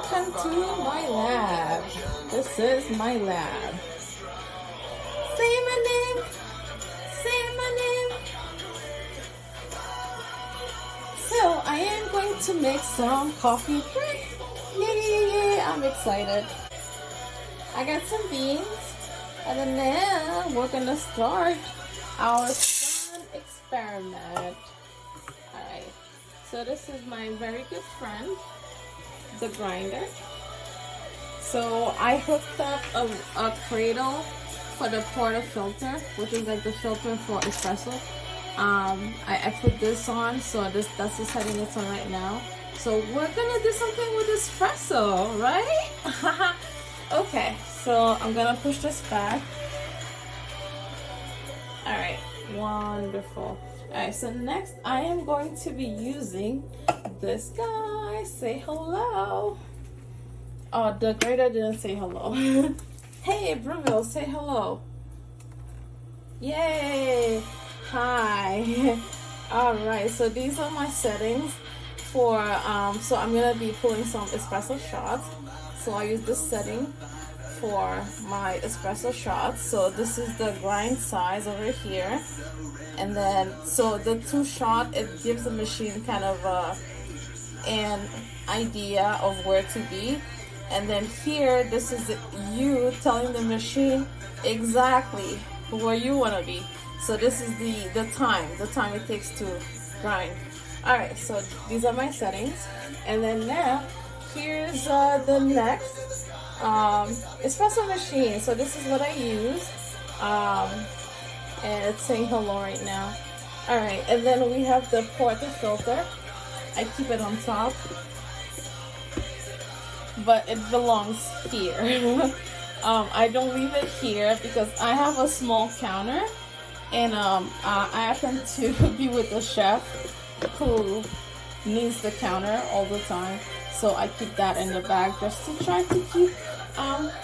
welcome to my lab. This is my lab. Say my name. Say my name. So I am going to make some coffee drink. Yay! I'm excited. I got some beans, and then now we're gonna start our fun experiment. Alright, so this is my very good friend, the grinder. So I hooked up a cradle for the portafilter, which is like the filter for espresso. I put this on, so that's the setting it's on right now. So we're gonna do something with espresso, right? Okay, so I'm gonna push this back. Alright, wonderful. Alright, so next I am going to be using this guy. Say hello. Oh, the grader didn't say hello. Hey, Brunville, say hello. Yay! Hi. Alright, so these are my settings for, so I'm gonna be pulling some espresso shots. So I use this setting for my espresso shots. So this is the grind size over here. And then, so the 2 shot, it gives the machine kind of an idea of where to be. And then here, this is you telling the machine exactly where you want to be. So this is the time it takes to grind. Alright, so these are my settings. And then now, here's the next espresso machine. So this is what I use. And it's saying hello right now. Alright, and then we have the portafilter. I keep it on top, but it belongs here. I don't leave it here because I have a small counter, and I happen to be with a chef who needs the counter all the time, so I keep that in the bag just to try to keep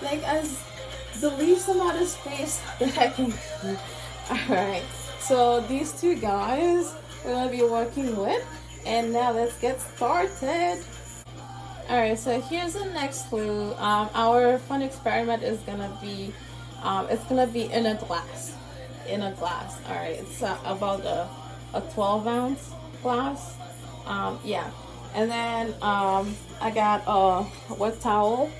like as the least amount of space that I can keep. Alright, so these 2 guys we're gonna be working with, and now let's get started. Alright, so here's the next clue. Our fun experiment is gonna be it's gonna be in a glass. Alright, it's about a 12-ounce glass. Yeah, and then I got a wet towel,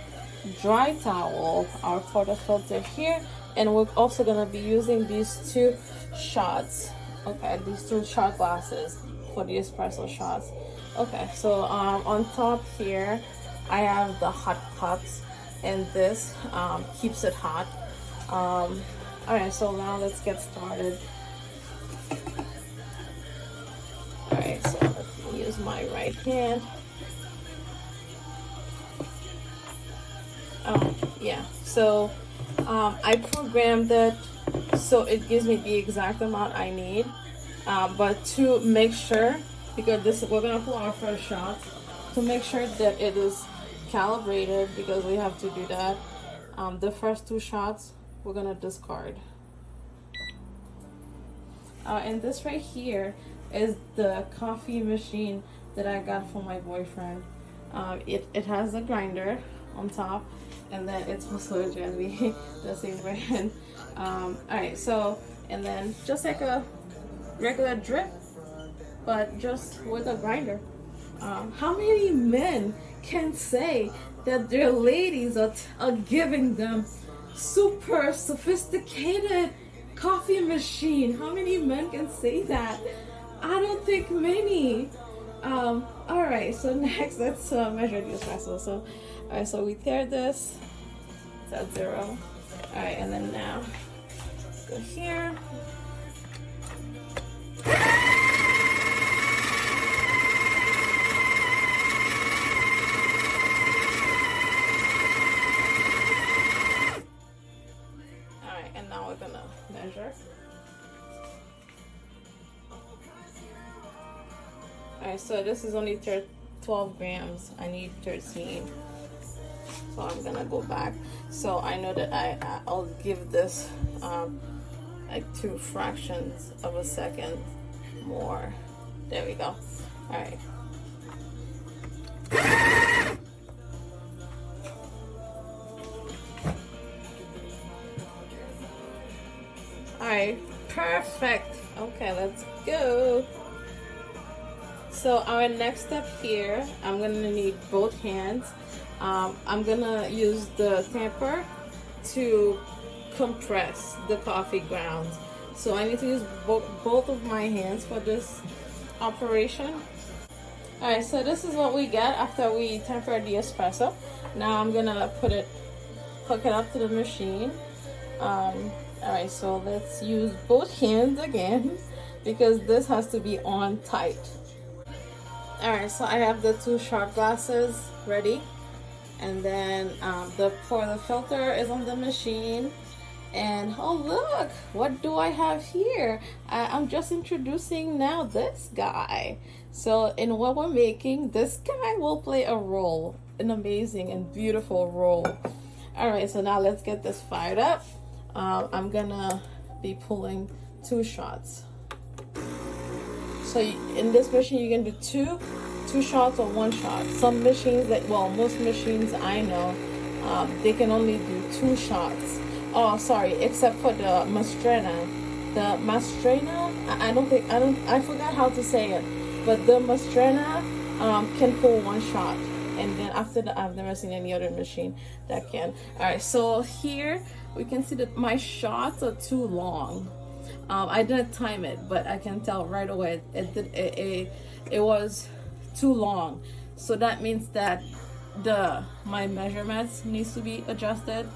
dry towel, our portafilter here, and we're also gonna be using these 2 shots. Okay, these 2 shot glasses for the espresso shots. Okay, so on top here I have the hot cups, and this keeps it hot. Alright, so now let's get started. Alright, so let me use my right hand. Yeah, so I programmed it so it gives me the exact amount I need, but to make sure, because we're gonna pull our first shot, to make sure that it is calibrated, because we have to do that. The first 2 shots we're gonna discard. And this right here is the coffee machine that I got from my boyfriend. It has a grinder on top, and then it's also generally the same brand. Alright, so, and then just like a regular drip, but just with a grinder. How many men can say that their ladies are giving them super sophisticated coffee machine? How many men can say that? I don't think many. Alright, so next let's measure the espresso. So, alright, so we tear this. It's at 0. Alright, and then now go here. Alright, and now we're gonna measure. Alright, so this is only 12 grams. I need 13. So I'm gonna go back. So I know that I'll give this like 2 fractions of a second more. There we go. All right. Perfect. Okay, let's go. So our next step here, I'm gonna need both hands. I'm gonna use the tamper to compress the coffee grounds. So I need to use both of my hands for this operation. Alright, so this is what we get after we temper the espresso. Now I'm gonna hook it up to the machine. Alright, so let's use both hands again because this has to be on tight. Alright, so I have the 2 shot glasses ready, and then the filter is on the machine. And oh look, what do I have here? I'm just introducing now this guy. So in what we're making, this guy will play a role, an amazing and beautiful role. Alright, so now let's get this fired up. I'm gonna be pulling 2 shots. So in this machine you can do two shots or 1 shot. Some machines most machines I know, they can only do 2 shots. Oh, sorry, except for the Mastrena. The Mastrena, I forgot how to say it, but the Mastrena can pull 1 shot. And then after that, I've never seen any other machine that can. Alright, so here we can see that my shots are too long. I didn't time it, but I can tell right away it was too long. So that means that my measurements needs to be adjusted.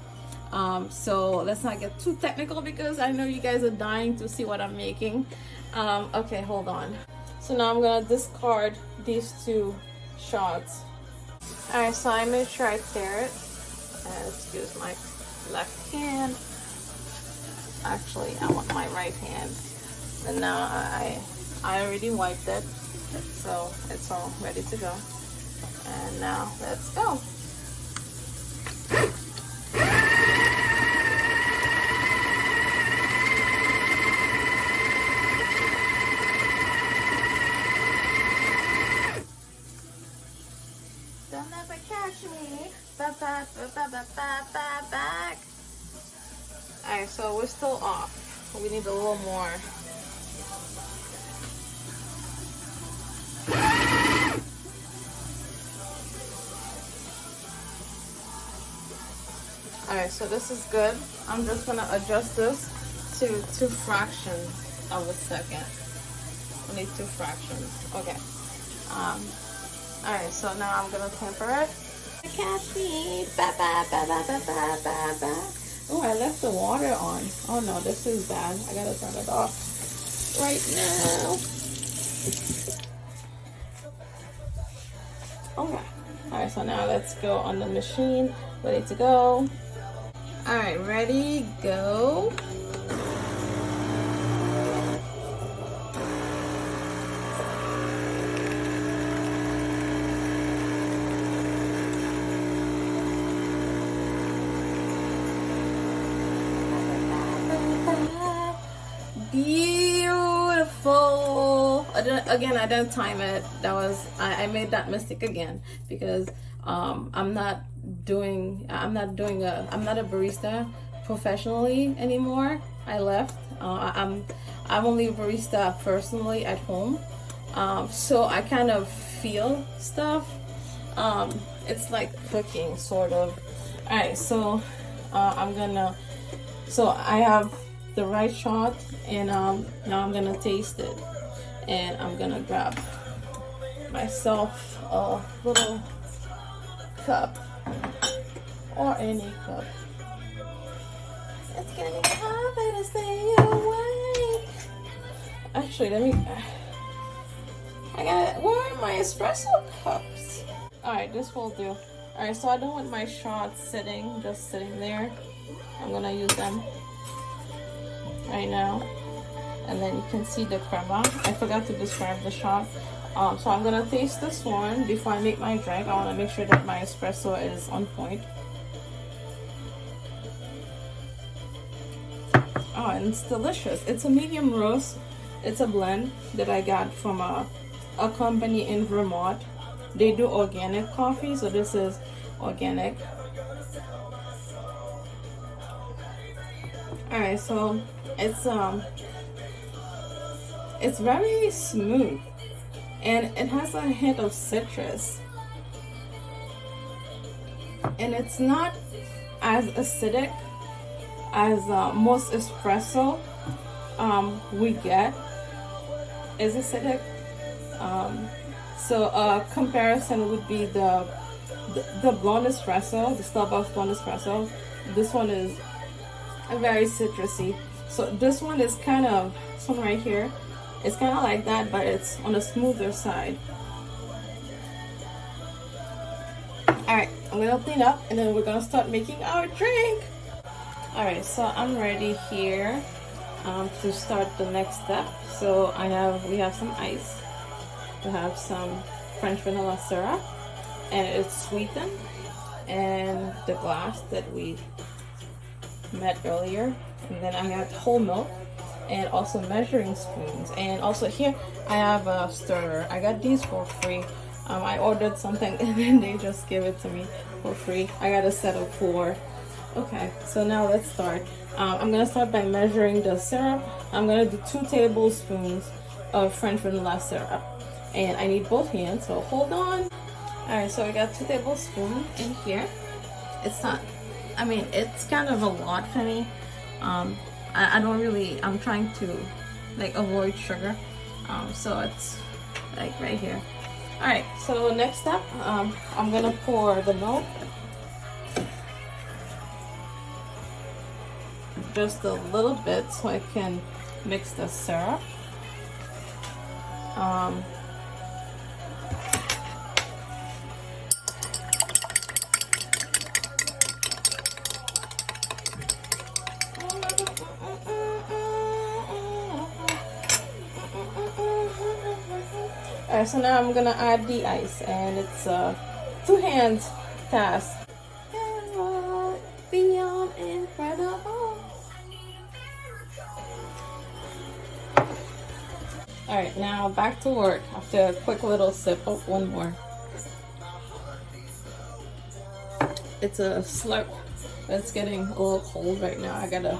So let's not get too technical because I know you guys are dying to see what I'm making. Okay, hold on. So now I'm gonna discard these 2 shots. Alright, so I made sure I tear it. Excuse my left hand. Actually, I want my right hand. And now I already wiped it, so it's all ready to go. And now let's go. Don't ever catch me. Back. Alright, so we're still off. We need a little more. Alright, so this is good. I'm just gonna adjust this to 2 fractions of a second. Only 2 fractions. Okay. Alright, so now I'm gonna temper it. Catch me. Oh, I left the water on. Oh no, this is bad. I gotta turn it off right now. Okay. Alright, so now let's go on the machine. Ready to go. Alright, ready, go. Beautiful. Again, I didn't time it. I made that mistake again because I'm not a barista professionally anymore. I left. I'm only a barista personally at home. So I kind of feel stuff. It's like cooking sort of. Alright, so I have the right shot, and now I'm gonna taste it, and I'm gonna grab myself a little cup or any cup. It's getting hard to stay awake. Actually, where are my espresso cups? Alright, this will do. Alright, so I don't want my shots just sitting there. I'm gonna use them right now. And then you can see the crema. I forgot to describe the shot. So I'm gonna taste this one before I make my drink. I wanna make sure that my espresso is on point. Oh, and it's delicious. It's a medium roast. It's a blend that I got from a company in Vermont. They do organic coffee, so this is organic. Alright, so it's It's very smooth, and it has a hint of citrus, and it's not as acidic as most espresso we get is acidic. So a comparison would be the blonde espresso, the Starbucks blonde espresso. This one is very citrusy. So this one is kind of, this one right here, it's kind of like that, but it's on the smoother side. Alright, I'm gonna clean up and then we're gonna start making our drink. Alright, so I'm ready here to start the next step. So we have some ice, we have some French vanilla syrup, and it's sweetened, and the glass that we met earlier, and then I have whole milk and also measuring spoons, and also here I have a stirrer. I got these for free. I ordered something and then they just gave it to me for free. I got a set of 4. Okay, so now let's start. I'm gonna start by measuring the syrup. I'm gonna do 2 tablespoons of French vanilla syrup, and I need both hands, so hold on. Alright, so I got 2 tablespoons in here. It's not, I mean, it's kind of a lot for me. I don't really, I'm trying to like avoid sugar. So it's like right here. Alright, so next step, I'm gonna pour the milk. Just a little bit so I can mix the syrup. Alright, so now I'm gonna add the ice, and it's a 2-hand task. Beyond incredible. Alright, now back to work after a quick little sip. Oh, one more. It's a slurp. It's getting a little cold right now. I gotta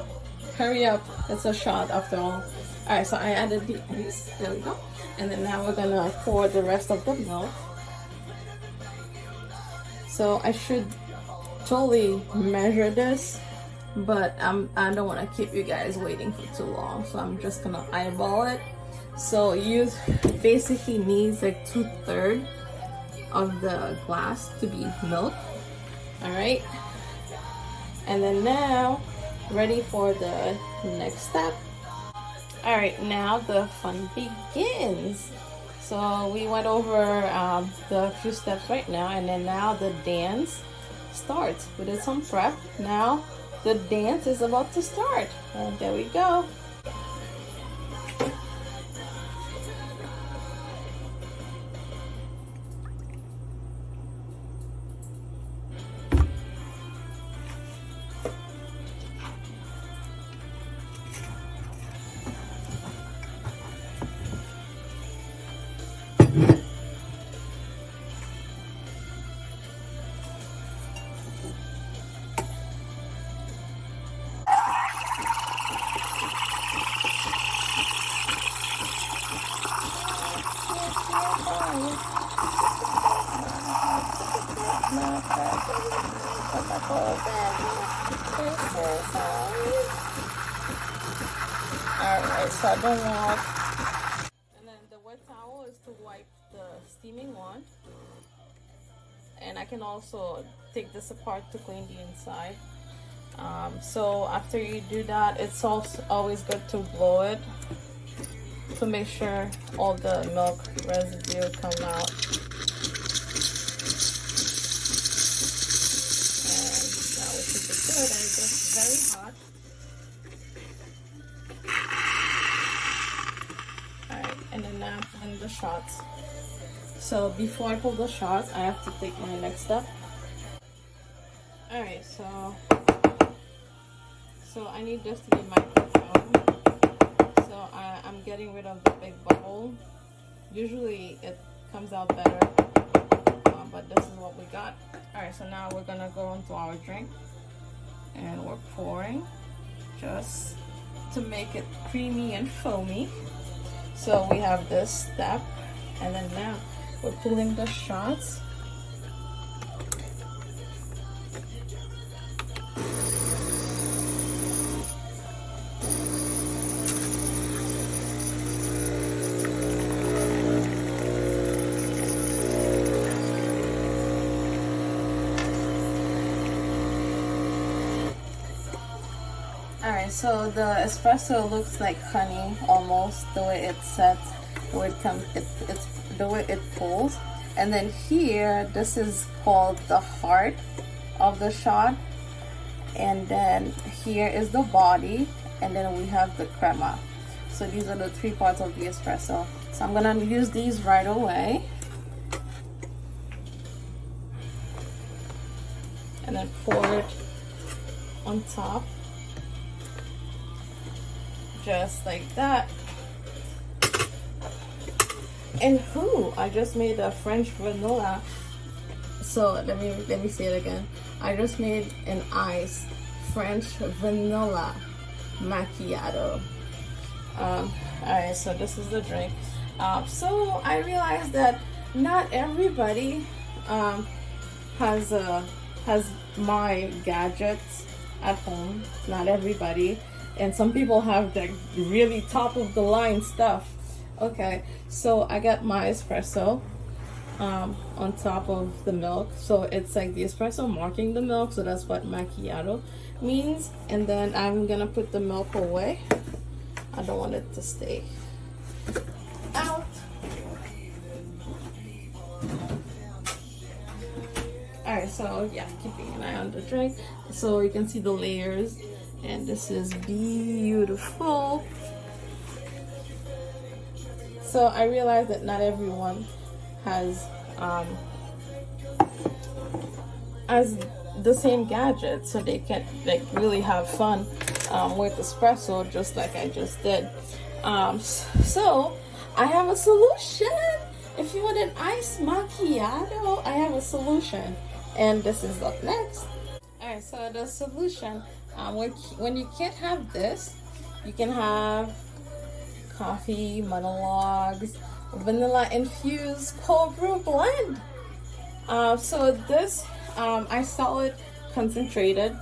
hurry up. It's a shot after all. Alright, so I added the ice. There we go. And then now we're gonna pour the rest of the milk. So I should totally measure this, but I don't want to keep you guys waiting for too long, so I'm just gonna eyeball it. So you basically need like 2/3 of the glass to be milk. Alright, and then now ready for the next step. Alright, now the fun begins. So we went over the few steps right now, and then now the dance starts. We did some prep. Now the dance is about to start, and there we go. Alright, so I don't want, and then the wet towel is to wipe the steaming one, and I can also take this apart to clean the inside. So after you do that, it's also always good to blow it to make sure all the milk residue come out. And now we keep it good, and it gets very hot. Alright, and then now I'm putting the shots. So before I pull the shots, I have to take my next step. Alright, so I need this to be microphone. So I'm getting rid of the big bubble. Usually it comes out better, but this is what we got. Alright, so now we're gonna go into our drink, and we're pouring just to make it creamy and foamy. So we have this step, and then now we're pulling the shots. Alright, so the espresso looks like honey almost, the way it's set, the way it comes, it's the way it pulls. And then here, this is called the heart of the shot. And then here is the body, and then we have the crema. So these are the three parts of the espresso. So I'm gonna use these right away. And then pour it on top. Just like that. And I just made a French vanilla. So let me say it again. I just made an iced French vanilla macchiato. Alright, so this is the drink. So I realized that not everybody has my gadgets at home. Not everybody. And some people have the really top of the line stuff. Okay, so I got my espresso on top of the milk. So it's like the espresso marking the milk, so that's what macchiato means. And then I'm gonna put the milk away. I don't want it to stay out. Alright, so yeah, keeping an eye on the drink so you can see the layers. And this is beautiful. So I realized that not everyone has the same gadget, so they can like really have fun with espresso, just like I just did. So I have a solution. If you want an iced macchiato, I have a solution, and this is up next. Alright, so the solution, when you can't have this, you can have coffee, monologues, vanilla infused cold brew blend. So this, I sell it concentrated.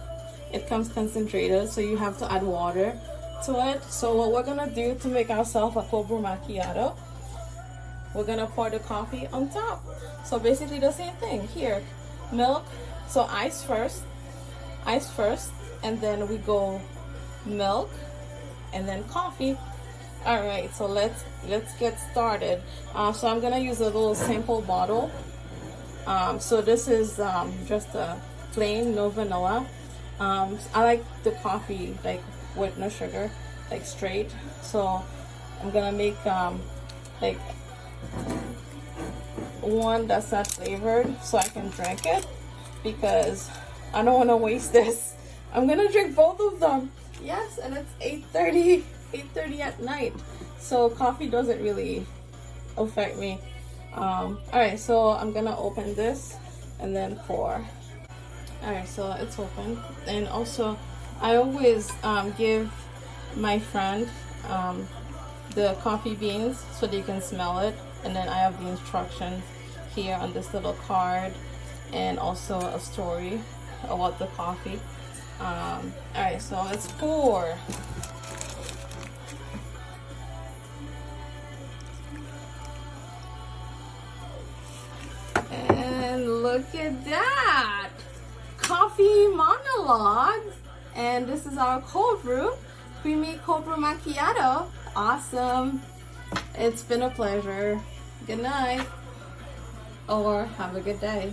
It comes concentrated, so you have to add water to it. So what we're gonna do to make ourselves a cold brew macchiato, we're gonna pour the coffee on top. So basically the same thing here. Milk, so ice first, and then we go milk and then coffee. All right, so let's get started. So I'm gonna use a little sample bottle. So this is just a plain, no vanilla. I like the coffee like with no sugar, like straight. So I'm gonna make like one that's not flavored so I can drink it, because I don't want to waste this. I'm gonna drink both of them. Yes, and it's 8:30 at night, so coffee doesn't really affect me. All right, so I'm gonna open this and then pour. All right, so it's open. And also I always give my friend the coffee beans so they can smell it, and then I have the instructions here on this little card, and also a story about the coffee. All right, so let's pour. And look at that, coffee monologue. And this is our cold brew, creamy cold brew macchiato. Awesome. It's been a pleasure. Good night, or have a good day.